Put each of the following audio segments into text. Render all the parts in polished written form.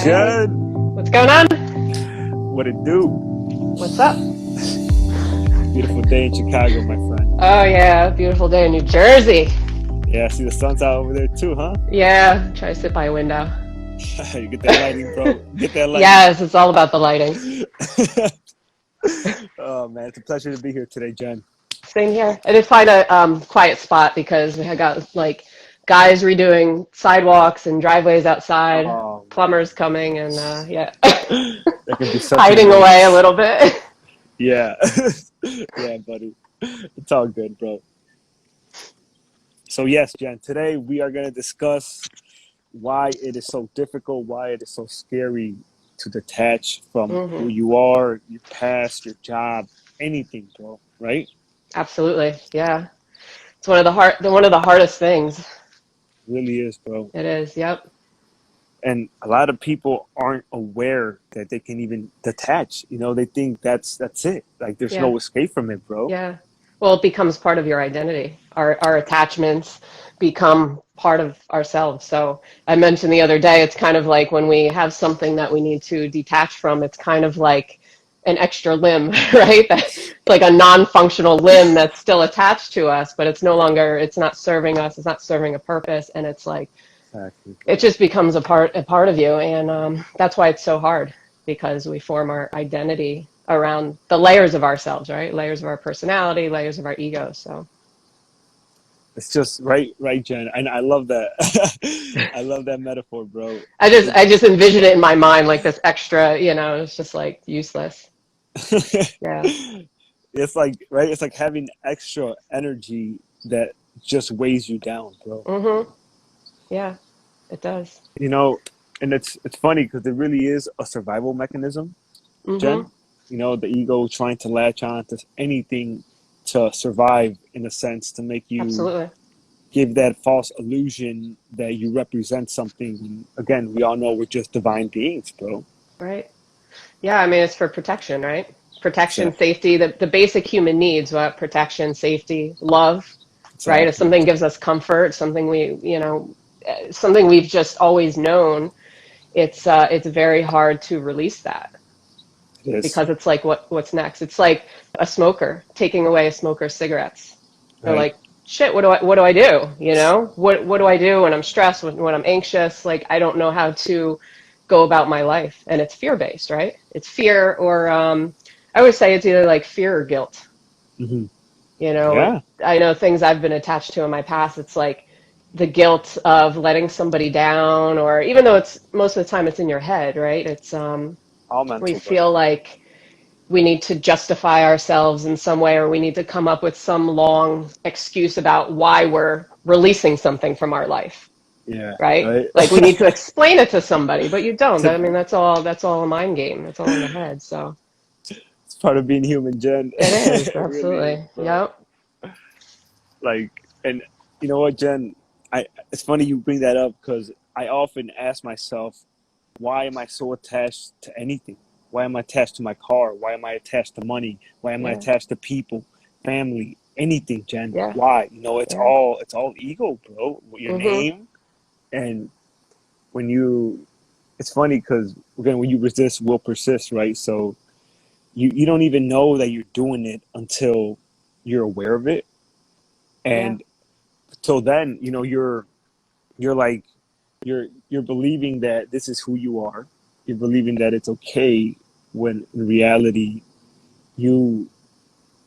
Judd, What's going on? what it do? What's up? Beautiful day in Chicago, my friend. Oh yeah, beautiful day in New Jersey. Yeah, see the sun's out over there too, huh? Yeah, try to sit by a window. You get that lighting, bro. Get that lighting. Yes, it's all about the lighting. Oh man, it's a pleasure to be here today, Jen. Same here. I did find a quiet spot because we had got like guys redoing sidewalks and driveways outside, Oh plumbers man, coming, and yeah, that can be such a hiding away a waste. little bit. Yeah, yeah, buddy. It's all good, bro. So yes, Jen. Today we are gonna discuss why it is so difficult, why it is so scary to detach from who hmm you are, your past, your job, anything, bro. Right? Absolutely, yeah. It's one of the hardest things. Really is, bro. It is. Yep. And a lot of people aren't aware that they can even detach. You know, they think that's it. Like there's Yeah. no escape from it, bro. Yeah. Well, it becomes part of your identity. Our attachments become part of ourselves. So I mentioned the other day, it's kind of like when we have something that we need to detach from, it's kind of like an extra limb, right? That's like a non-functional limb that's still attached to us, but it's no longer, it's not serving us, it's not serving a purpose, and it's like Exactly, it bro. just becomes a part of you, and that's why it's so hard because we form our identity around the layers of ourselves, right? Layers of our personality, layers of our ego. So It's just right, Jen. And I love that. I love that metaphor, bro. I just It, I just envision it in my mind like this extra, it's just like useless. Yeah. it's like right. It's like having extra energy that just weighs you down, bro. Mhm. Yeah, it does. You know, and it's funny because it really is a survival mechanism, Mhm. Jen. You know, the ego trying to latch on to anything to survive, in a sense, to make you Absolutely. give that false illusion that you represent something. And again, we all know we're just divine beings, bro. Right. Yeah, I mean it's for protection, right? Protection, Exactly. safety, the basic human needs, what protection, safety, love, right? If Exactly. something gives us comfort, something something we've just always known, it's very hard to release that It is. because it's like what's next? It's like a smoker taking away a smoker's cigarettes. They're Right. like, shit, what do I do? What do I do when I'm stressed, when I'm anxious? Like I don't know how to go about my life, and it's fear based, right? It's fear or I would say it's either like fear or guilt. Hmm. You know, Yeah. I know things I've been attached to in my past. It's like the guilt of letting somebody down, or even though it's most of the time it's in your head, right? It's All we mental, buddy. feel like we need to justify ourselves in some way, or we need to come up with some long excuse about why we're releasing something from our life, Yeah. right? Right. Like we need to explain it to somebody, but you don't. I To, mean, that's all a mind game. That's all in the head. So it's part of being human, Jen. it is, It really is, absolutely. bro. Yep. Like, and you know what, Jen? It's funny you bring that up because I often ask myself, why am I so attached to anything? Why am I attached to my car? Why am I attached to money? Why am I Yeah. attached to people, family, anything, Jen? Yeah. Why? You know, Yeah. it's all ego, bro. Your Mhm. name, and when you, it's funny because again, when you resist, will persist, right? So you don't even know that you're doing it until you're aware of it, Yeah. and till then, you know, you're like you're believing that this is who you are. You're believing that it's okay when in reality you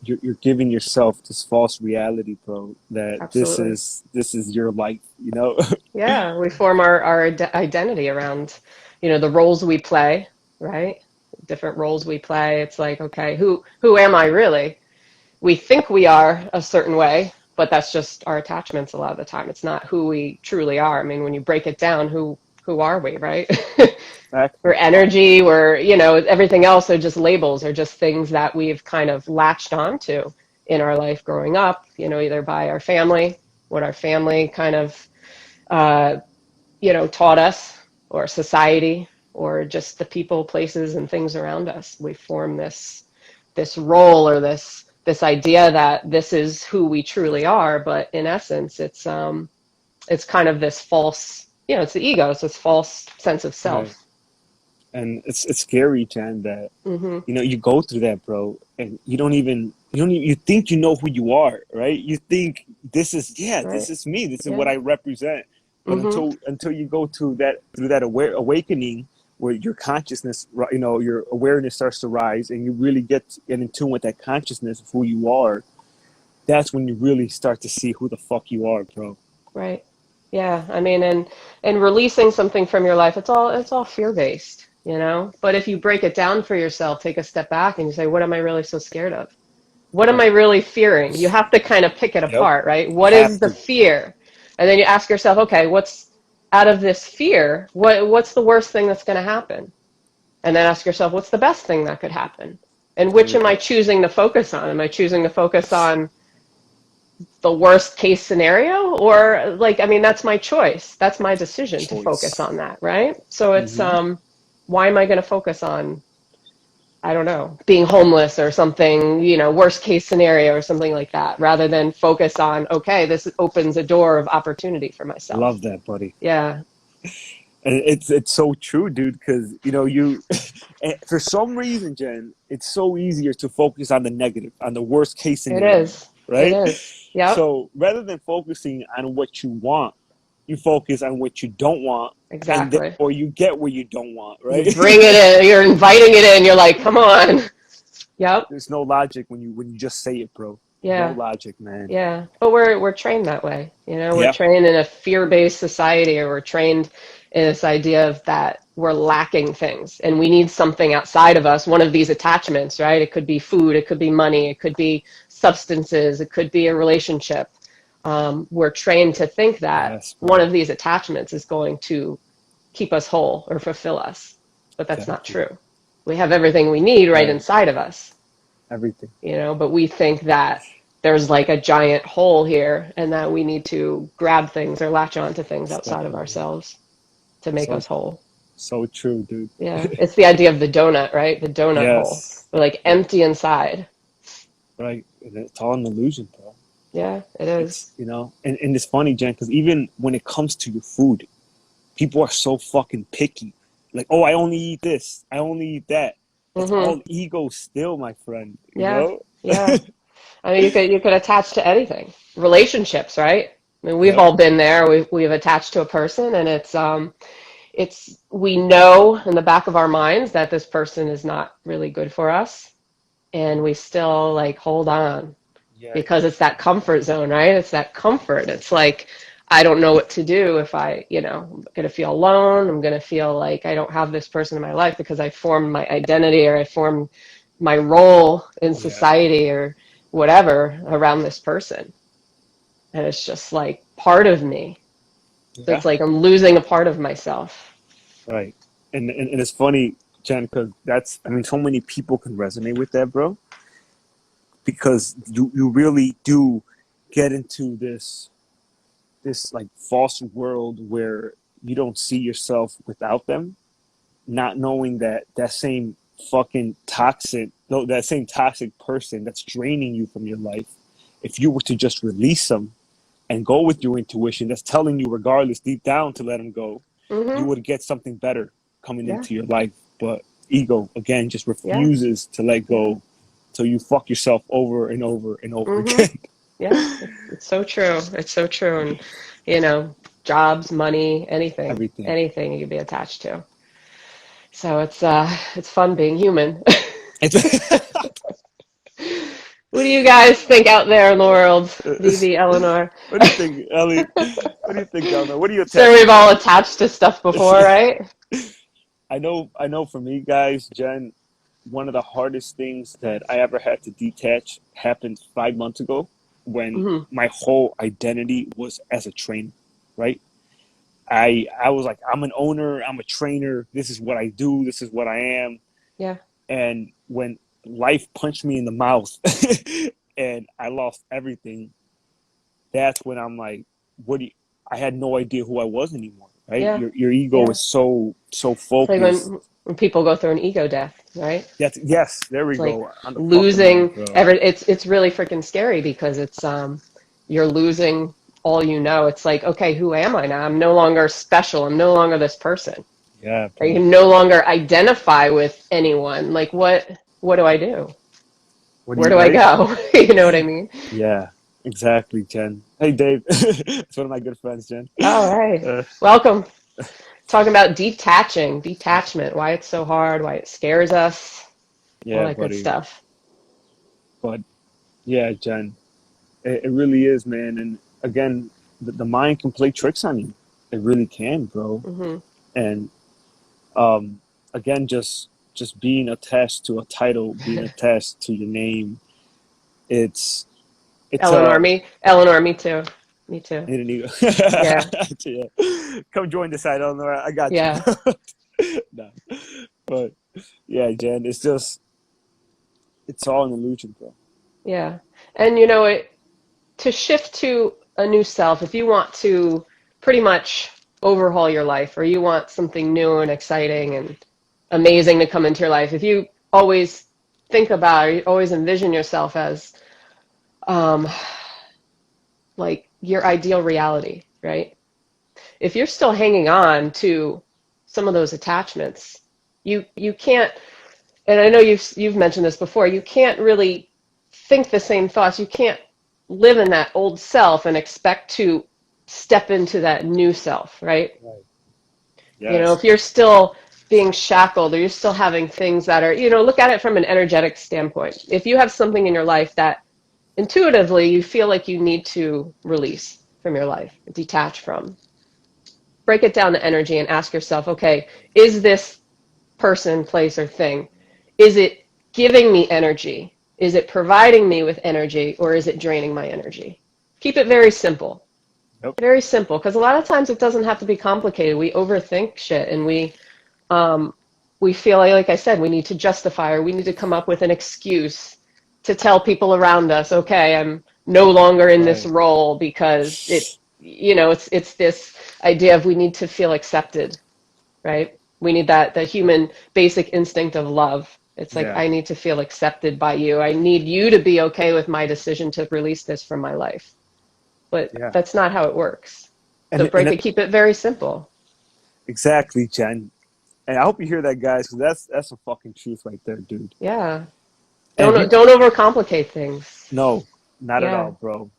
you're giving yourself this false reality, bro. That Absolutely. this is your life. You know. Yeah. We form our identity around, the roles we play, right? Different roles we play. It's like, okay, who am I really? We think we are a certain way, but that's just our attachments a lot of the time. It's not who we truly are. I mean, when you break it down, who are we, right? We're Exactly. energy, everything else are just labels, or just things that we've kind of latched onto in our life growing up, either by our family, what our family kind of uh, taught us, or society, or just the people, places, and things around us. We form this role, or this idea that this is who we truly are, but in essence, it's kind of this false, it's the ego, it's this false sense of Right. self. And it's scary, Jen, that Mm-hmm. you go through that, bro, and you think you know who you are, right? You think Right. this is me, this is what Yeah. I represent. But Mm-hmm. until you go to that through that awakening where your consciousness, your awareness starts to rise, and you really get in tune with that consciousness of who you are, that's when you really start to see who the fuck you are, bro. Right. Yeah. I mean, and releasing something from your life, it's all fear-based, you know? But if you break it down for yourself, take a step back and you say, what am I really so scared of? What am I Right. really fearing? You have to kind of pick it Yep. apart, right? You What is have the to. fear? And then you ask yourself, okay, what's out of this fear? What's the worst thing that's going to happen? And then ask yourself, what's the best thing that could happen? And which am I Everything. choosing to focus on? Am I choosing to focus on the worst case scenario? Or like, I mean, that's my choice. That's my decision to focus Choice. on that, right? So it's Hmm. why am I going to focus on, I don't know, being homeless or something, worst case scenario or something like that, rather than focus on, okay, this opens a door of opportunity for myself. Love that, buddy. Yeah, And it's so true, dude. Because you for some reason, Jen, it's so easier to focus on the negative, on the worst case it scenario, is. It right? is. Yep, So rather than focusing on what you want, you focus on what you don't want, and exactly. therefore you get what you don't want, You right? bring it in, you're inviting it in, you're like, come on. Yep. There's no logic when you just say it, bro. No Yeah. logic, man. Yeah, but we're trained that way. We're Yeah. trained in a fear-based society, or we're trained in this idea of that we're lacking things and we need something outside of us, one of these attachments, right? It could be food, it could be money, it could be substances, it could be a relationship. We're trained to think that Yes, one bro. of these attachments is going to keep us whole or fulfill us, but that's not Exactly. true. We have everything we need right Right. inside of us, Everything. but we think that there's like a giant hole here and that we need to grab things or latch on to things Step outside of on it. ourselves to make So us whole. so true, dude. Yeah, it's the idea of the donut, right? The donut hole. Yes. We're like Yep. empty inside. Right. And it's all an illusion, bro. Yeah, it is. And it's funny, Jen, because even when it comes to your food, people are so fucking picky. Like, oh, I only eat this. I only eat that. That's Mm-hmm. all ego still, my friend. Yeah, yeah. I mean, you could attach to anything. Relationships, right? I mean, we've Yep. all been there. We've attached to a person, and it's we know in the back of our minds that this person is not really good for us, and we still like hold on Yeah. because it's that comfort zone, right? It's that comfort. It's like, I don't know what to do if I'm going to feel alone. I'm going to feel like I don't have this person in my life because I formed my identity or I formed my role in Yeah. society or whatever around this person. And it's just like part of me. So Yeah. it's like I'm losing a part of myself. Right. And it's funny, Jen, because I mean, so many people can resonate with that, bro, because you really do get into this like false world where you don't see yourself without them, not knowing that that same fucking toxic, no, that same toxic person that's draining you from your life, if you were to just release them and go with your intuition, that's telling you regardless deep down to let them go, you Mm-hmm. would get something better coming Yeah. into your life. But ego again just Yeah. refuses to let Yeah. go, so you fuck yourself over and over and over Mm-hmm. again. Yeah. It's so true. It's so true. And, jobs, money, Everything. anything you could be attached to. So it's fun being human. What do you guys think out there in the world, Vivi, Eleanor? What do you think, Ellie? What do you think, Eleanor? What are you Sure, attached to, we've all man? attached to stuff before, right? I know for me, guys, Jen, one of the hardest things that I ever had to detach happened 5 months ago when Hmm. my whole identity was as a trainer, right? I was like, I'm an owner, I'm a trainer, this is what I do, this is what I am. Yeah. And when life punched me in the mouth and I lost everything, that's when I'm like, what do you, I had no idea who I was anymore, right? Yeah. Your ego Yeah. is so It's like focused. when people go through an ego death, right? That's yes, there we It's like go on the fucking money, losing bro. it's really freaking scary because you're losing all you know. It's like, okay, who am I now? I'm no longer special. I'm no longer this person. Yeah, I bro. can no longer identify with anyone. Like what do I do? What do Where you do I right? go? You know what I mean? Yeah, exactly, Jen. Hey, Dave. It's one of my good friends, Jen. All right. Uh, Welcome. Talking about detachment, why it's so hard, why it scares us, all yeah, that good buddy. stuff. But yeah, Jen, it really is, man. And again, the mind can play tricks on you. It really can, bro. Hmm. And um, again, just being attached to a title, being attached to your name, it's it's Eleanor, me too. Me too. need an ego. Yeah. Yeah. Come join the side, Eleanor. I got you. Yeah. No. But yeah, Jen, it's just it's all an illusion, bro. Yeah. And you know, to shift to a new self, if you want to pretty much overhaul your life or you want something new and exciting and amazing to come into your life, if you always think about or you always envision yourself as um, like your ideal reality, right? If you're still hanging on to some of those attachments, you can't, and I know you've mentioned this before, you can't really think the same thoughts. You can't live in that old self and expect to step into that new self, right? Right. You know, Yes. if you're still being shackled or you're still having things that are, you know, look at it from an energetic standpoint. If you have something in your life that intuitively you feel like you need to release from your life, detach from, break it down to energy and ask yourself, okay, is this person, place, or thing, is it giving me energy? Is it providing me with energy, or is it draining my energy? Keep it very simple. Yep. Very simple, because a lot of times it doesn't have to be complicated. We overthink shit, and um, we feel like I said, we need to justify or we need to come up with an excuse to tell people around us, okay, I'm no longer in this Right. role because you know, it's this idea of we need to feel accepted, right? We need that the human basic instinct of love. It's like Yeah. I need to feel accepted by you. I need you to be okay with my decision to release this from my life. But Yeah. that's not how it works. So And break it, keep it very simple. exactly, Jen. And I hope you hear that, guys, because that's a fucking truth right there, dude. Yeah. And Don't overcomplicate things. no, not at Yeah. all, bro.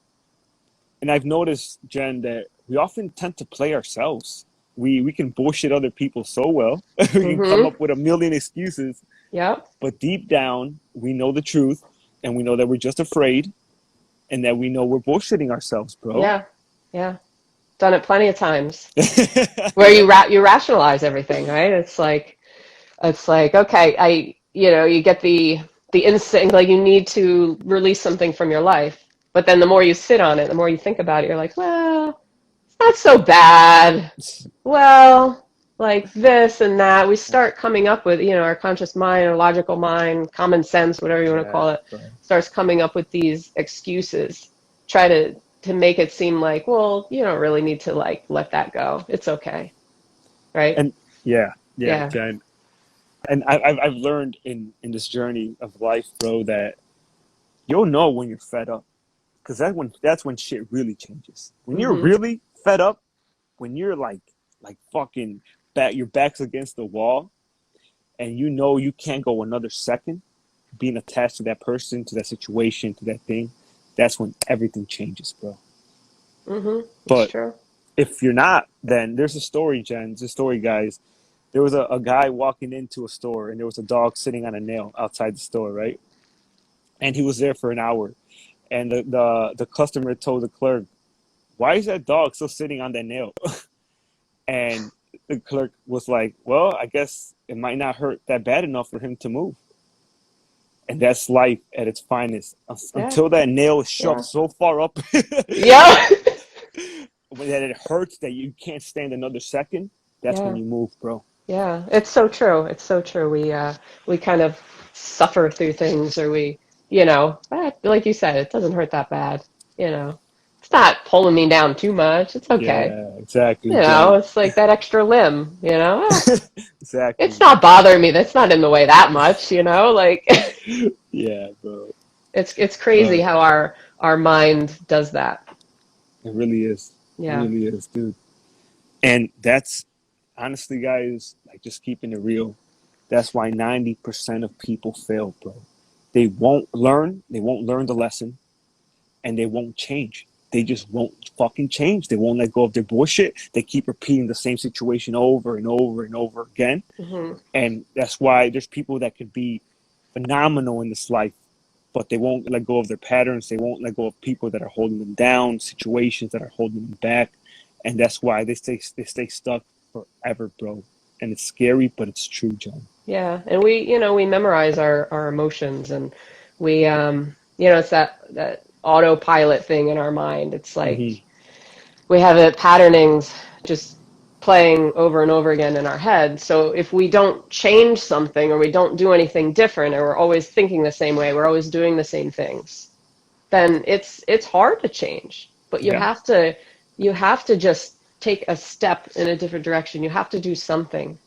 And I've noticed, Jen, that we often tend to play ourselves. We can bullshit other people so well. We can come Mm-hmm. up with a million excuses, Yep. but deep down, we know the truth, and we know that we're just afraid, and that we know we're bullshitting ourselves, bro. Yeah. Yeah. Done it plenty of times where Yep. you rationalize everything, right? It's like, okay, you know, you get the instinct like you need to release something from your life. But then the more you sit on it, the more you think about it, you're like, well, it's not so bad. Well, like this and that. We start coming up with, you know, our conscious mind, our logical mind, common sense, whatever you want to call Yeah, it, bro. starts coming up with these excuses. Try to make it seem like, well, you don't really need to like let that go. It's okay, right? And yeah, yeah, Yeah. Jen. And I've learned in this journey of life, bro, that you'll know when you're fed up, because that's when shit really changes. When you're Mm-hmm. really fed up, when you're like fucking your back's against the wall, and you know you can't go another second being attached to that person, to that situation, to that thing. That's when everything changes, bro. Mm-hmm. It's But true. if you're not, then there's a story, Jen. There's a story, guys. There was a guy walking into a store, and there was a dog sitting on a nail outside the store, right? And he was there for an hour. And the customer told the clerk, "Why is that dog still sitting on that nail?" And the clerk was like, "Well, I guess it might not hurt that bad enough for him to move." And that's life at its finest. Yeah. Until that nail is shoved Yeah. so far up Yeah. that it hurts that you can't stand another second, that's when Yeah. you move, bro. Yeah. It's so true. It's so true. We kind of suffer through things or we, you know, like you said, it doesn't hurt that bad, you know. It's not pulling me down too much. It's okay. Yeah, exactly, You know, Jen. it's like that extra limb, you know. It's Exactly. not bothering me. That's not in the way that much, you know. Like Yeah, bro. it's crazy But how our mind does that. it really is. It Yeah. really is, dude. And that's honestly, guys, like just keeping it real, that's why 90% of people fail, bro. They won't learn the lesson, and they won't change. They just won't fucking change. They won't let go of their bullshit. They keep repeating the same situation over and over and over again. Hmm. And that's why there's people that could be phenomenal in this life, but they won't let go of their patterns. They won't let go of people that are holding them down, situations that are holding them back. And that's why they stay stuck forever, bro. And it's scary, but it's true, John. Yeah, and we memorize our emotions, and it's that autopilot thing in our mind. It's like Mm-hmm. we have it patternings just playing over and over again in our head. So if we don't change something or we don't do anything different, or we're always thinking the same way, we're always doing the same things, then it's hard to change. But Yeah, you have to just take a step in a different direction. You have to do something.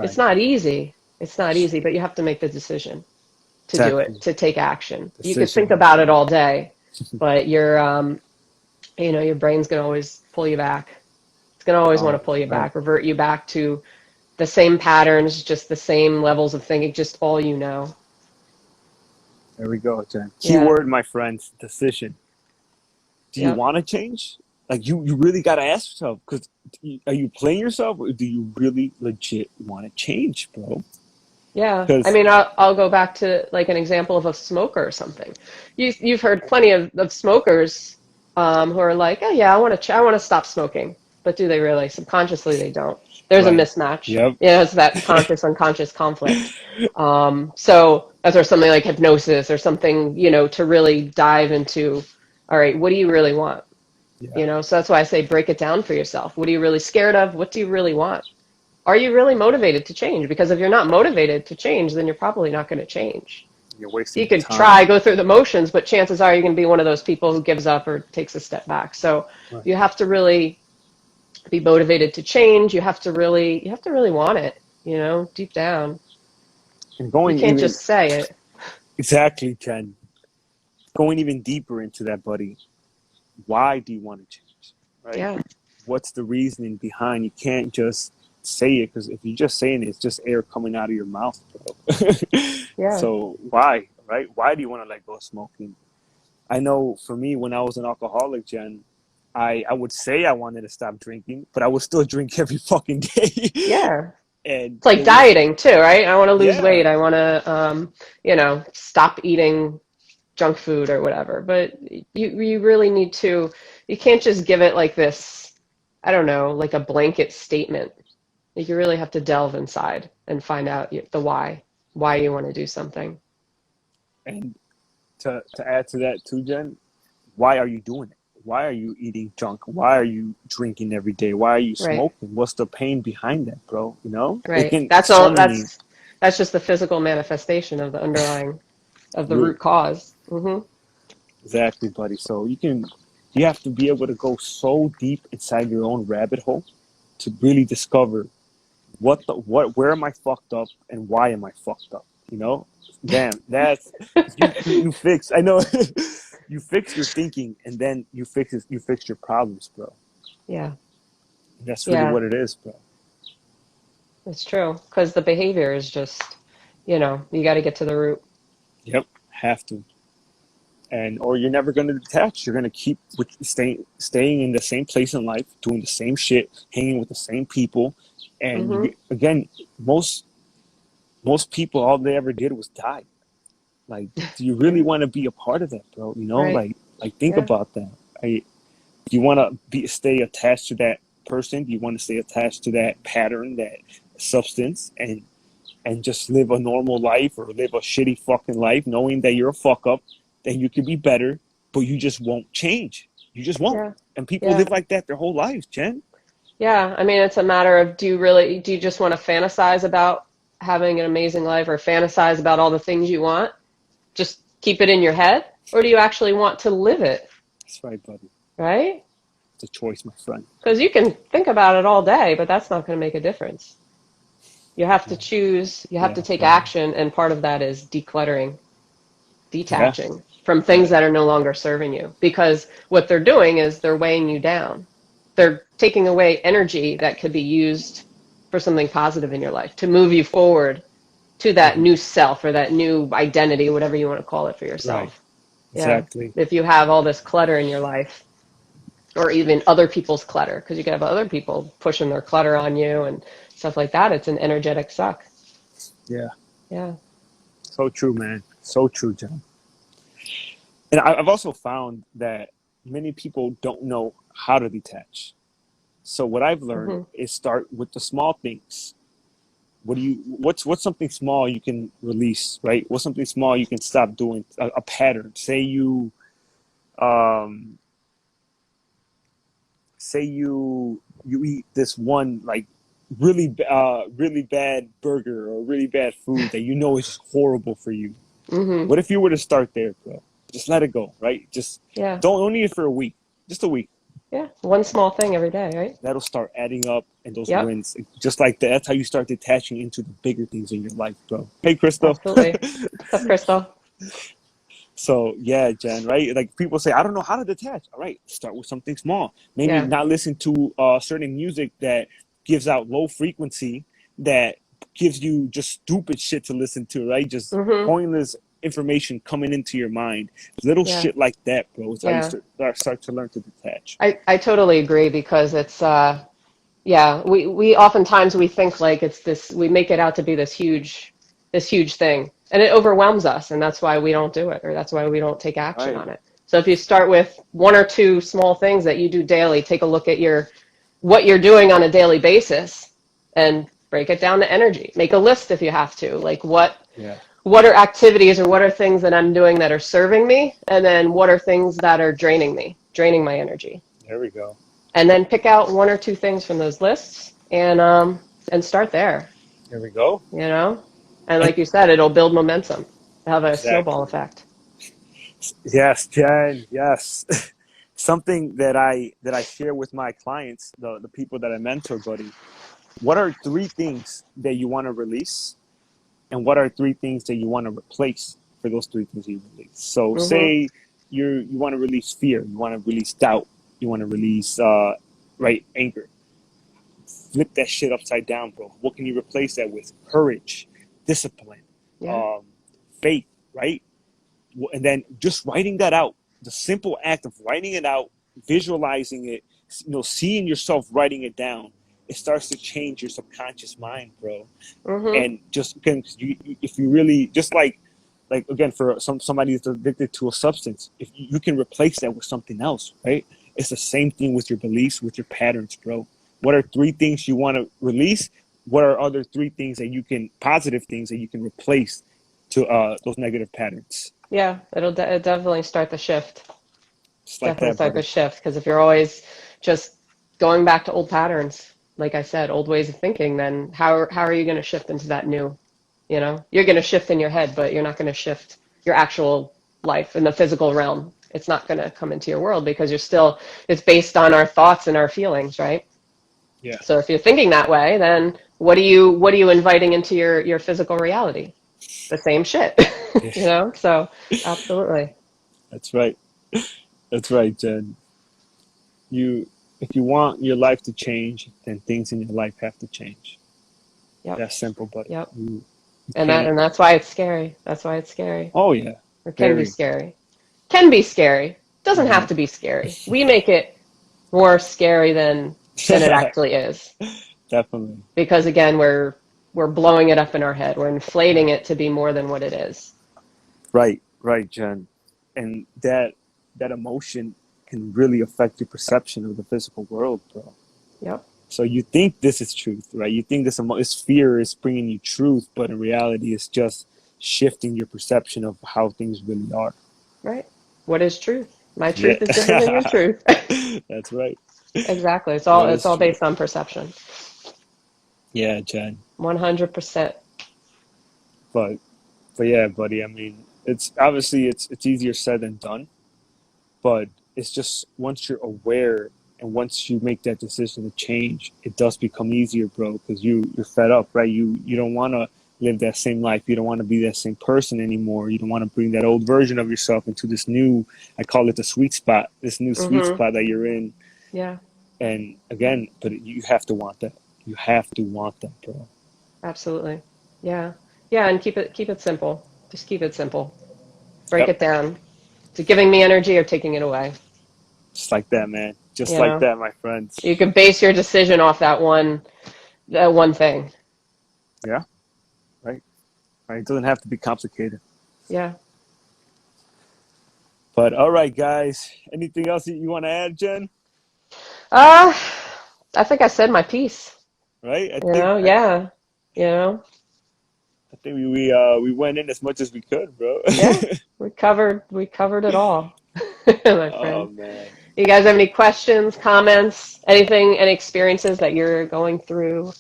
It's right. not easy. It's not easy, but you have to make the decision to do it, Exactly. to take action. You could think Decision. about it all day, but your brain's gonna always pull you back. It's gonna always want to Oh, pull you right. back, revert you back to the same patterns, just the same levels of thinking, just all you know. There we go, Jen. Yeah. Keyword, my friends, decision. Do you Yep. want to change? Like you really got to ask yourself, because are you playing yourself, or do you really legit want to change, bro? Yeah, I Because mean, I'll go back to like an example of a smoker or something. You've heard plenty of smokers who are like, oh yeah, I want to stop smoking, but do they really? Subconsciously, they don't. There's a right, mismatch. yep, It's that conscious unconscious conflict. So that's where something like hypnosis or something, to really dive into. All right, what do you really want? yeah, So that's why I say break it down for yourself. What are you really scared of? What do you really want? Are you really motivated to change? Because if you're not motivated to change, then you're probably not going to change. you're wasting You your could time. try, go through the motions, but chances are you're going to be one of those people who gives up or takes a step back. So Right. you have to really be motivated to change. You have to really want it, deep down. And You going can't even just say it. exactly, Ken. Going even deeper into that, buddy. Why do you want to change? Right? Yeah, What's the reasoning behind? You can't just say it, because if you're just saying it, it's just air coming out of your mouth, bro. yeah, So why, right? Why do you want to let go of smoking? I know for me, when I was an alcoholic, Jen, I would say I wanted to stop drinking, but I would still drink every fucking day. yeah. And It's like it was, dieting too, right? I want to lose yeah, weight. I want to, stop eating junk food or whatever. But you really need to, you can't just give it like this, I don't know, like a blanket statement. Like you really have to delve inside and find out the why you want to do something. and to add to that too, Jen, why are you doing it? Why are you eating junk? Why are you drinking every day? Why are you Right, smoking? What's the pain behind that, bro? It right. can That's so all. many. That's just the physical manifestation of the underlying of the Root. root cause. Hmm. Exactly, buddy. So you have to be able to go so deep inside your own rabbit hole to really discover where am I fucked up, and why am I fucked up? Damn, that's you fix. I know you fix your thinking, and then you fix your problems, bro. Yeah, That's really yeah, what it is, bro. it's true. Because the behavior is just, you got to get to the root. Yep, have to. And or you're never going to detach. You're going to keep staying in the same place in life, doing the same shit, hanging with the same people, and Hmm. again, most people, all they ever did was die. Like, do you really Yeah, want to be a part of that, bro? right. Like think Yeah, about that. I, do you want to stay attached to that person? Do you want to stay attached to that pattern, that substance, and just live a normal life, or live a shitty fucking life, knowing that you're a fuck up, that you could be better, but you just won't change. You just won't. yeah, And people yeah. live like that their whole lives, Jen. Yeah, I mean, it's a matter of do you just want to fantasize about having an amazing life or fantasize about all the things you want? Just keep it in your head? Or do you actually want to live it, That's right, buddy. right? It's a choice, my friend. Because you can think about it all day, but that's not going to make a difference. You have to Yeah, choose, you have to yeah, take bro. action, and part of that is decluttering, Yeah, detaching from things yeah, that are no longer serving you. Because what they're doing is they're weighing you down. They're taking away energy that could be used for something positive in your life, to move you forward to that Hmm. new self or that new identity, whatever you want to call it for Right. yourself. Yeah. Exactly. If you have all this clutter in your life, or even other people's clutter, because you can have other people pushing their clutter on you and stuff like that, it's an energetic suck. Yeah. Yeah. So true, man. So true, John. And I've also found that many people don't know how to detach. So what I've learned Hmm. is start with the small things. What's something small you can release, right? What's something small you can stop doing? A pattern. Um, say you eat this one like really bad burger or really bad food that you know is just horrible for you. Hmm. What if you were to start there, bro? Just let it go, right? Just Yeah. don't eat it for a week, just a week. Yeah. One small thing every day, right? That'll start adding up, and those Yep. wins, just like that. That's how you start detaching into the bigger things in your life, bro. Hey, Crystal. Absolutely. What's up, Crystal? So yeah, Jen, right? Like people say, I don't know how to detach. All right, start with something small. Maybe Yeah. not listen to certain music that gives out low frequency, that gives you just stupid shit to listen to, right? Just Hmm. pointless information coming into your mind. Little Yeah. shit like that, bro. It's how you Yeah. start to learn to detach. I totally agree because it's yeah, we oftentimes we think like it's this, we make it out to be this huge thing, and it overwhelms us, and that's why we don't do it, or that's why we don't take action Right. on it. So if you start with one or two small things that you do daily, take a look at your what you're doing on a daily basis and break it down to energy. Make a list if you have to, like Yeah. what are activities or what are things that I'm doing that are serving me, and then what are things that are draining me, draining my energy, There we go. and then pick out one or two things from those lists and start there, There we go. you know? And And like you said, it'll build momentum, have a snowball exactly. effect. Yes, Jen. Yes. Something that I share with my clients, the people that I mentor, buddy. What are three things that you want to release, and what are three things that you want to replace for those three things you release? So, Mhm. say you want to release fear, you want to release doubt, you want to release right anger. Flip that shit upside down, bro. What can you replace that with? Courage, discipline, Yeah. um, faith, right? And then just writing that out, the simple act of writing it out, visualizing it, seeing yourself writing it down, it starts to change your subconscious mind, bro. Mhm. And just if you really just like again, for somebody that's addicted to a substance, if you can replace that with something else, right? It's the same thing with your beliefs, with your patterns, bro. What are three things you want to release? What are other three things that you can positive things that you can replace to those negative patterns? Yeah, it definitely start the shift. Just like Definitely that, start the buddy. shift because if you're always just going back to old patterns, like I said, old ways of thinking, then how are you going to shift into that new? You know, you're going to shift in your head, but you're not going to shift your actual life in the physical realm. It's not going to come into your world because it's based on our thoughts and our feelings, right? Yeah. So if you're thinking that way, then what are you inviting into your physical reality? The same shit, Yeah. you know? So absolutely. That's right. That's right, Jen. You, if you want your life to change, then things in your life have to change. Yep. That's simple, buddy. Yep. You And that can't. and that's why it's scary. That's why it's scary. Oh yeah, Or can be very. scary. Can be scary. Doesn't Hmm. have to be scary. We make it more scary than it actually is. Definitely. Because again, we're blowing it up in our head. We're inflating it to be more than what it is. Right, right, Jen. And that emotion can really affect your perception of the physical world, bro. Yep. So you think this is truth, right? You think this fear is bringing you truth, but in reality, it's just shifting your perception of how things really are. Right. What is truth? My Yeah, truth is different than your truth. that's right. Exactly. It's all What it's is all truth? based on perception. Yeah, Jen. 100%. But but yeah, buddy. I mean, it's obviously it's easier said than done, but it's just once you're aware and once you make that decision to change, it does become easier, bro. Because you're fed up, right? You don't want to live that same life. You don't want to be that same person anymore. You don't want to bring that old version of yourself into this new. I call it the sweet spot. This new sweet Mhm. spot that you're in. Yeah. And again, but you have to want that. You have to want that, bro. Absolutely. Yeah. Yeah, and keep it simple. Just keep it simple. Break Yep. it down. To giving me energy or taking it away. Just like that, man. Just You like know, that, my friends. you can base your decision off that one thing. Yeah. Right. Right. It doesn't have to be complicated. Yeah. But all right, guys. Anything else that you want to add, Jen? Uh, I think I said my piece. Right. I You think know, I, yeah. You know, I think we went in as much as we could, bro. yeah. We covered it all, my Oh friend. man. You guys have any questions, comments, anything, any experiences that you're going through?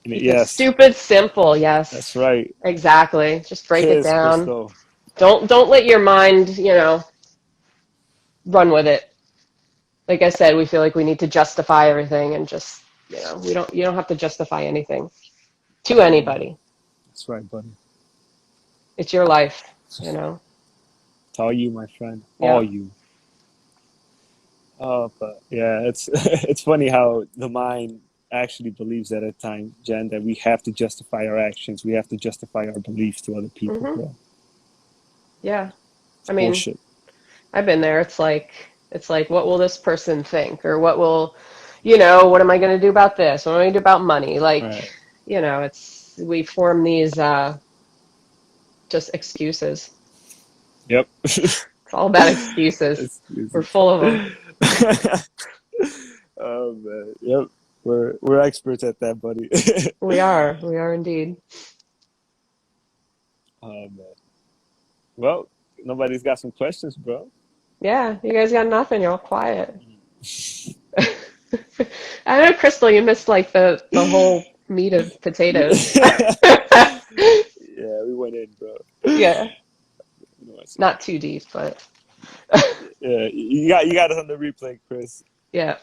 Keep it Yes, stupid simple. that's Yes, right. exactly. Just break it Cheers, down. Crystal. Don't let your mind, run with it. Like I said, we feel like we need to justify everything and just, you don't have to justify anything to anybody. That's right, buddy. It's your life. It's all you, my friend. All Yep. you. But yeah, it's it's funny how the mind actually believes that at times, Jen, that we have to justify our actions. We have to justify our beliefs to other people, Mhm. bro. Yeah. It's I mean, bullshit. I've been there. It's like what will this person think or what am I going to do about this? What am I going to do about money? All Like, right. it's we form these just excuses. Yep. It's all about excuses. We're Excuses. full of them. Oh man. Yep. We're experts at that, buddy. We are. We are indeed. Oh man. Well, nobody's got some questions, bro. Yeah, you guys got nothing. You're all quiet. I know, Crystal, you missed like the whole meat of potatoes. Yeah, we went in, bro. Yeah, You know, it's- not too deep, but Yeah, you got us on the replay, Chris. yeah,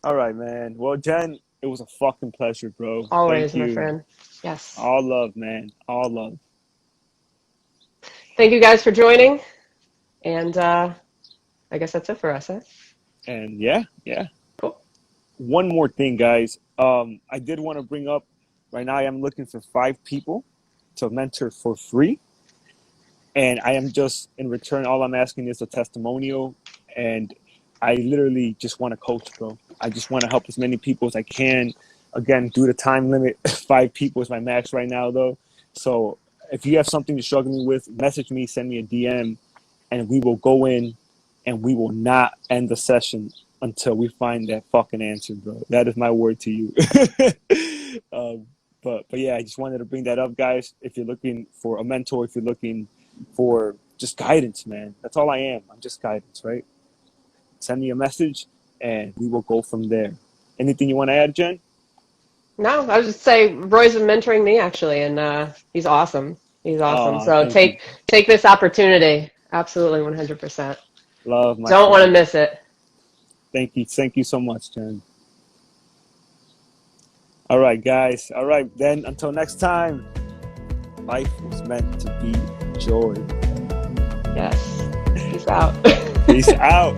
All right, man. Well, Jen, it was a fucking pleasure, bro. Thank always, my you. friend. Yes. All love, man. All love. Thank you guys for joining, and I guess that's it for us, huh? And yeah, yeah. Cool. One more thing, guys. I did want to bring up. Right now, I am looking for 5 people to mentor for free, and I am just in return. All I'm asking is a testimonial, and I literally just want to coach, bro. I just want to help as many people as I can. Again, due to time limit, 5 people is my max right now, though. So if you have something you're struggling with, message me, send me a DM, and we will go in and we will not end the session until we find that fucking answer, bro. That is my word to you. But yeah, I just wanted to bring that up, guys. If you're looking for a mentor, if you're looking for just guidance, man, that's all I am. I'm just guidance, right? Send me a message, and we will go from there. Anything you want to add, Jen? No, I was just say Roy's been mentoring me actually, and he's awesome. He's awesome. Oh, So thank you. take this opportunity. Absolutely, 100%. Love, my Don't want to friend. miss it. Thank you so much, Jen. All right, guys. All right, then. Until next time. Life was meant to be enjoyed. Yes. Peace out. Peace out.